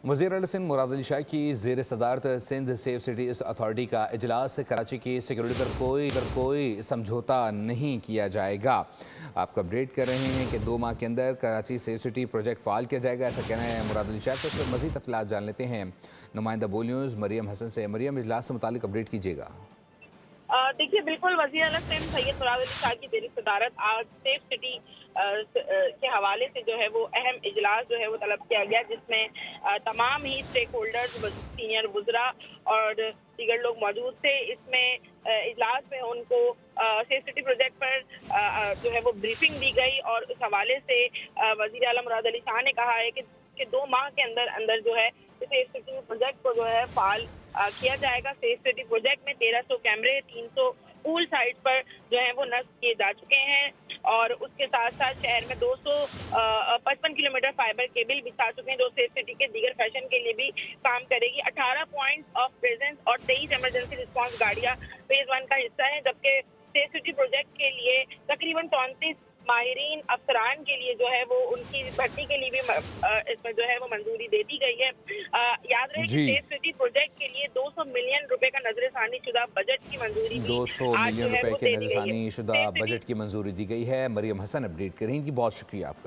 वज़ीर-ए-आला सिंध मुराद अली शाह की ज़ेर सदारत सिंध सेफ सिटी अथॉरिटी का इजलास। कराची की सिक्योरिटी पर कोई समझौता नहीं किया जाएगा। आपको अपडेट कर रहे हैं कि 2 माह के अंदर कराची सेफ सिटी प्रोजेक्ट फाल किया जाएगा, ऐसा कहना है मुराद अली शाह। तो इस पर मज़ीद तफ़सीलात जान लेते हैं नुमाइंदा बोल न्यूज़ मरियम हसन से। मरियम, इजलास से मुतालिक अपडेट कीजिएगा। देखिए, बिल्कुल वज़ीर-ए-आला सिंध सैयद मुराद अली शाह की ज़ेर सदारत आज सेफ सिटी के हवाले से जो है वो अहम इजलास जो है वो तलब किया गया, जिसमें तमाम ही स्टेक होल्डर्स, सीनियर वुज़रा और दीगर लोग मौजूद थे। इसमें इजलास में उनको सेफ सिटी प्रोजेक्ट पर जो है वो ब्रीफिंग दी गई और इस हवाले से वज़ीर-ए-आला मुराद अली शाह ने कहा है कि 2 माह के अंदर जो है सेफ सिटी प्रोजेक्ट को जो है फाल किया जाएगा। सेफ सिटी प्रोजेक्ट में 1300 कैमरे, 300 पूल साइट पर जो है वो नस्ब किए जा चुके हैं और उसके साथ साथ शहर में 255 किलोमीटर फाइबर केबल बिछा चुके हैं, जो सेफ सिटी के दीगर फैशन के लिए भी काम करेगी। 18 पॉइंट्स ऑफ प्रेजेंस और 23 इमरजेंसी रिस्पांस गाड़ियां फेज 1 का हिस्सा है, जबकि सेफ सिटी प्रोजेक्ट के लिए तकरीबन 34 माहिरीन अफसरान के लिए जो है वो उनकी भर्ती के लिए भी इसमें जो है वो मंजूरी दे दी गई है। याद रहे कि सेफ सिटी प्रोजेक्ट के लिए 200 मिलियन रुपए का नजरसानी शुदा बजट की मंजूरी 200 मिलियन रुपए के नजरसानी शुदा बजट की मंजूरी दी गई है। मरियम हसन अपडेट करेंगी, बहुत शुक्रिया आपका।